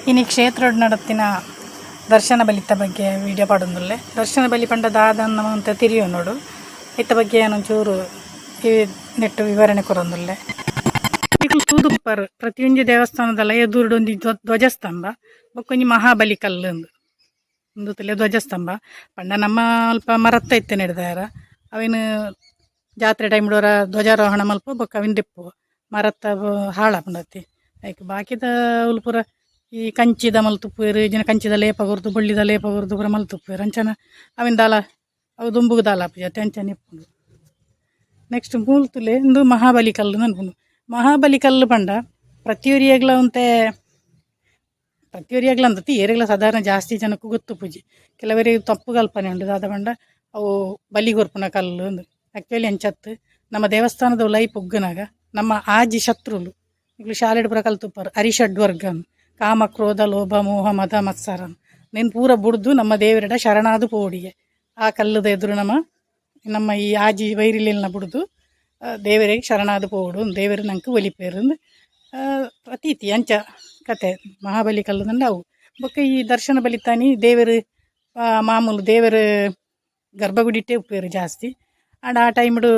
ಇನಿ ಕ್ಷೇತ್ರ ನಡತ್ತಿನ ದರ್ಶನ ಬಲಿತ ಬಗ್ಗೆ ವಿಡಿಯೋ ಪಾಡೊಂದುಲ್ಲೆ. ದರ್ಶನ ಬಲಿ ಪಂಡ ದಾದನ್ನ ಅಂತ ತಿರಿಯೋ ನೋಡು ಇತ್ತ ಬಗ್ಗೆ ಏನೊಂಚೂರು ನೆಟ್ಟು ವಿವರಣೆ ಕೊರೊಂದುಲ್ಲೆ. ಈಗ ತೂದುಪ್ಪರ್ ಪ್ರತಿಯೊಂದು ದೇವಸ್ಥಾನದಲ್ಲ ಎದುರುಡೊಂದು ಧ್ವಜಸ್ತಂಭ ಬೊಕ್ಕೊಂಜಿ ಮಹಾಬಲಿ ಕಲ್ಲು ಒಂದು ತಲೆ ಧ್ವಜಸ್ತಂಭ ಪಂಡ ನಮ್ಮ ಅಲ್ಪ ಮರತ್ತ ಇತ್ತೆ ನಡೆದಾರ ಅವಿನ ಜಾತ್ರೆ ಟೈಮ್ಡವರ ಧ್ವಜಾರೋಹಣ ಮಲ್ಪ ಬೊಕ್ಕ ಅವಿನ ದೆಪ್ಪು ಮರತ್ತ ಹಾಳ ಪಂಡತಿ ಲೈಕ್ ಬಾಕಿದ ಉಲ್ಪುರ ಈ ಕಂಚಿದ ಮಲ್ತುಪ್ಪೇರು ಜನ ಕಂಚಿದ ಲೇಪ ಕೊರ್ದು ಬಳ್ಳಿದ ಲೇಪ ಕೊರ್ದು ಪೂರ ಮಲ್ತುಪ್ಪೇರು ಅಂಚನ ಅವಿನ ದಾಲ ಅವು ದುಂಬುಗ ದಾಲ ಪೂಜೆ ಅಂಚನೆ ಇಪ್ಪುಂಡು. ನೆಕ್ಸ್ಟ್ ಮೂಲ್ತುಲೆ ಇಂದು ಮಹಾಬಲಿ ಕಲ್ಲು ಅನ್ಪುಂಡು. ಮಹಾಬಲಿ ಕಲ್ಲು ಪಂಡ ಪ್ರತಿಯೊರಿಯಗ್ಲ ಅಂತೆ ಪ್ರತಿಯೊರಿಯಗ್ಲ ಅಂತತಿ ಏರೆಗ್ಲ ಸಾಧಾರಣ ಜಾಸ್ತಿ ಜನಕ್ಕೂ ಗೊತ್ತು ಪೂಜೆ. ಕೆಲವರಿಗೆ ತಪ್ಪು ಕಲ್ಪನೆ ಉಂಟು ದಾದ ಪಂಡ ಅವು ಬಲಿ ಕೊರ್ಪುನ ಕಲ್ಲು ಅಂದು. ಆ್ಯಕ್ಚುಲಿ ಅಂಚತ್ತು ನಮ್ಮ ದೇವಸ್ಥಾನದ ಲೈಪ್ ಉಗ್ಗನಾಗ ನಮ್ಮ ಆಜಿ ಶತ್ರುಲು ಈಗಲೂ ಶಾಲೆಡ್ ಪುರ ಕಲ್ತುಪ್ಪರು ಅರಿಷಡ್ವರ್ಗ ಕಾಮ ಕ್ರೋಧ ಲೋಭ ಮೋಹ ಮದ ಮತ್ಸರ ನೀನು ಪೂರ ಬುಡ್ದು ನಮ್ಮ ದೇವರಿಡ ಶರಣಾದು ಪೋಡಿಗೆ ಆ ಕಲ್ಲದ ಎದುರು ನಮ್ಮ ಈ ಆಜಿ ವೈರಿಲಿನ ಬುಡ್ದು ದೇವರಿಗೆ ಶರಣಾದು ಪೋಡು ದೇವರು ನಂಗೆ ಒಲಿಪೇರು ಪ್ರತೀತಿ ಅಂಚ ಕತೆ ಮಹಾಬಲಿ ಕಲ್ಲದಂಡ ಅವು ಬೊಕ್ಕ ಈ ದರ್ಶನ ಬಲಿತಾನಿ ದೇವರು ಮಾಮೂಲು ದೇವರು ಗರ್ಭಗುಡಿಟ್ಟೆ ಉಪ್ಪೇರು ಜಾಸ್ತಿ ಆಂಡ ಆ ಟೈಮ್ಡು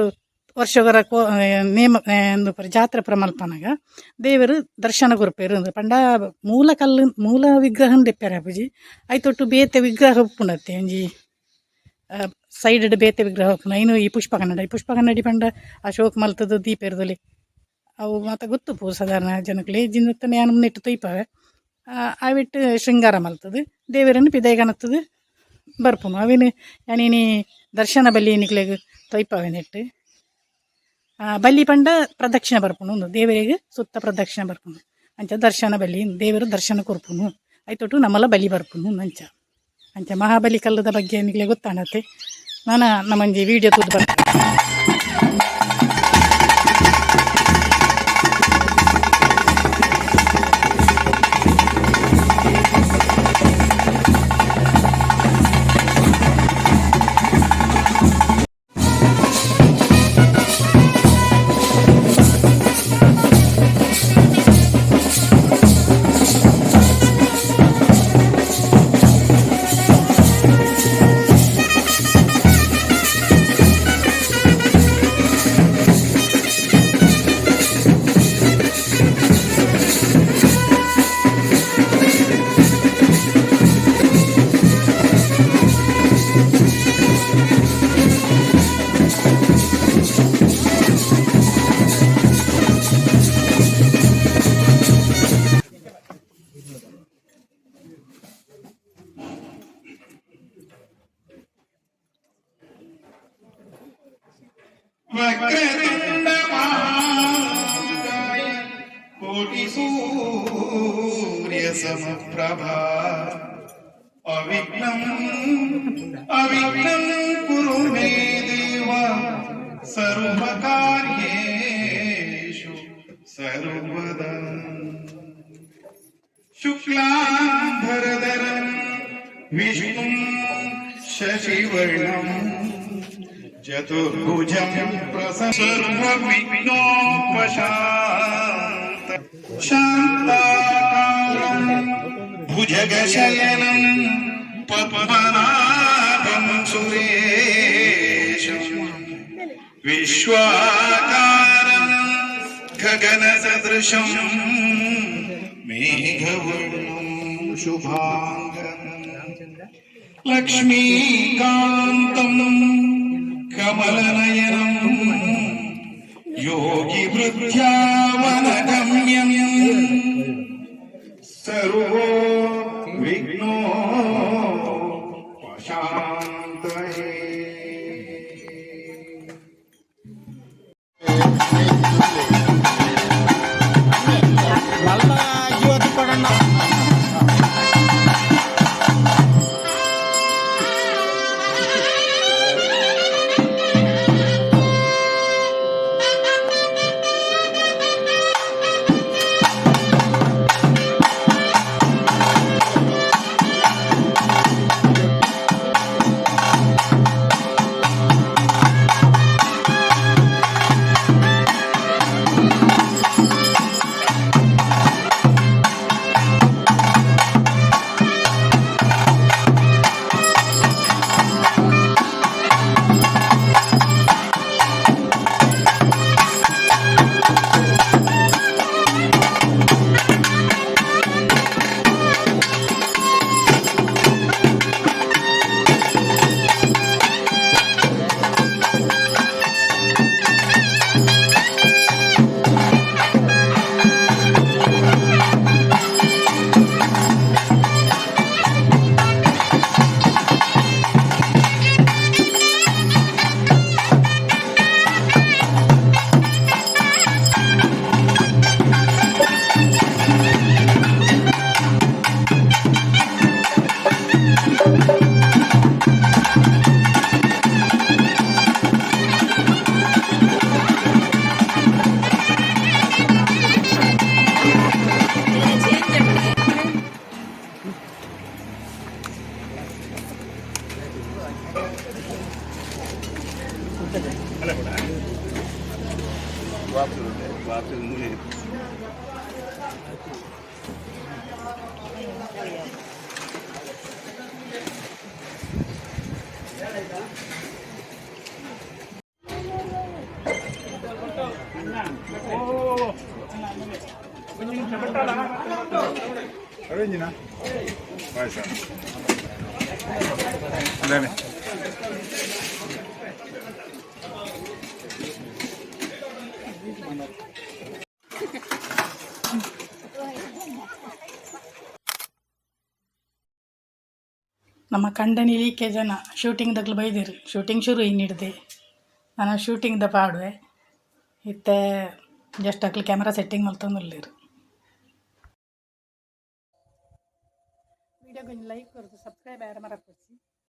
ವರ್ಷಗರ ನೇಮ ಒಂದು ಜಾತ್ರೆ ಪ್ರಮಲ್ಪನಾಗ ದೇವರು ದರ್ಶನ ಕೊರ್ಪೇರು ಅಂದ್ರೆ ಪಂಡ ಮೂಲ ಕಲ್ಲು ಮೂಲ ವಿಗ್ರಹ ದೆಪ್ಪೆರ ಪೂಜಿ ಆಯ್ತೊಟ್ಟು ಬೇತೆ ವಿಗ್ರಹ ಉಪ್ಪುನತ್ತೆ ಒಂಜಿ ಸೈಡ್ ಬೇತೆ ವಿಗ್ರಹ ಉಪ್ಪುನ ಇನ್ನು ಈ ಪುಷ್ಪ ಕನ್ನಡಿ ಪಂಡ ಅಶೋಕ್ ಮಲ್ತದ ದೀಪೇರದಲ್ಲಿ ಅವು ಮಾತ ಗೊತ್ತು ಪೂ ಸಾಧಾರಣ ಜನಕ್ಕೆ ಜಿಂದತ್ತ ನಾನು ನೆಟ್ಟು ತೊಯ್ಪವೆ ಅವಿಟ್ಟು ಶೃಂಗಾರ ಮಲ್ತದು ದೇವರನ್ನು ಪಿದೈಗನತ್ತದು ಬರ್ಪುನು ಅವಿನ ಯಾನೇನಿ ದರ್ಶನ ಬಲ್ಲಿ ನಿಕ್ಲೆಗ್ ತೊಯ್ಪವೆ ನೆಟ್ಟು ಬಲ್ಲಿ ಪಂಡ ಪ್ರದಕ್ಷಿಣ ಬರ್ಪುನು ದೇವರಿಗೆ ಸುತ್ತ ಪ್ರದಕ್ಷಿಣ ಬರ್ಪುನು ಅಂಚ ದರ್ಶನ ಬಲಿ ದೇವರು ದರ್ಶನ ಕೊರ್ಪುನು ಆಯ್ತೊಟ್ಟು ನಮ್ಮಲ್ಲ ಬಲಿ ಬರ್ಪುನು ಅಂಚ ಅಂಚ ಮಹಾಬಲಿ ಕಲ್ಲದ ಬಗ್ಗೆ ನಿಕ್ಲೆ ಗೊತ್ತಾಣತ್ತೆ ನಾನು ನಮ್ಮಂಜಿ ವಿಡಿಯೋ ತುದ್ದು ಬರ್ತೀನಿ. वक्रतुंड महाकाय कोटि सूर्य समप्रभा अविघ्नं कुरु मे देव सर्वकार्येषु सर्वदा शुक्लांबरधरं विष्णुं शशिवर्णं चतुर्भुजं सर्वविघ्नोपशान्त शान्ताकारं भुजगशयनं पद्मनाभं सुरेशं विश्वाकारं गगनसदृशं मेघवर्णं शुभाङ्गं लक्ष्मीकान्तं कमलनयनं योगिवृद्ध्यावनगम्यं सर्वो विघ्नोपशान्तये. ಅರೇಂಜಿನ ಪಾಯಸ ಅದೇನೆ ನಮ್ಮ ಕಂಡನಿ ಜನ ಶೂಟಿಂಗ್ದಾಗಲು ಬೈದಿರು ಶೂಟಿಂಗ್ ಶುರು ಇನ್ನಿಡ್ದೆ ನಾನು ಶೂಟಿಂಗ್ದ ಪಾಡುವೆ ಇತ್ತೆ ಜಸ್ಟ್ ಅಕ್ಲು ಕ್ಯಾಮ್ರಾ ಸೆಟ್ಟಿಂಗ್ ಮಲ್ತೊಂದುಲ್ಲೇರು ವಿಡಿಯೋಗೆ ಲೈಕ್ ಕೊಡ್ದು ಸಬ್ಸ್ಕ್ರೈಬ್ ಯಾರು ಮರಪ್ಪು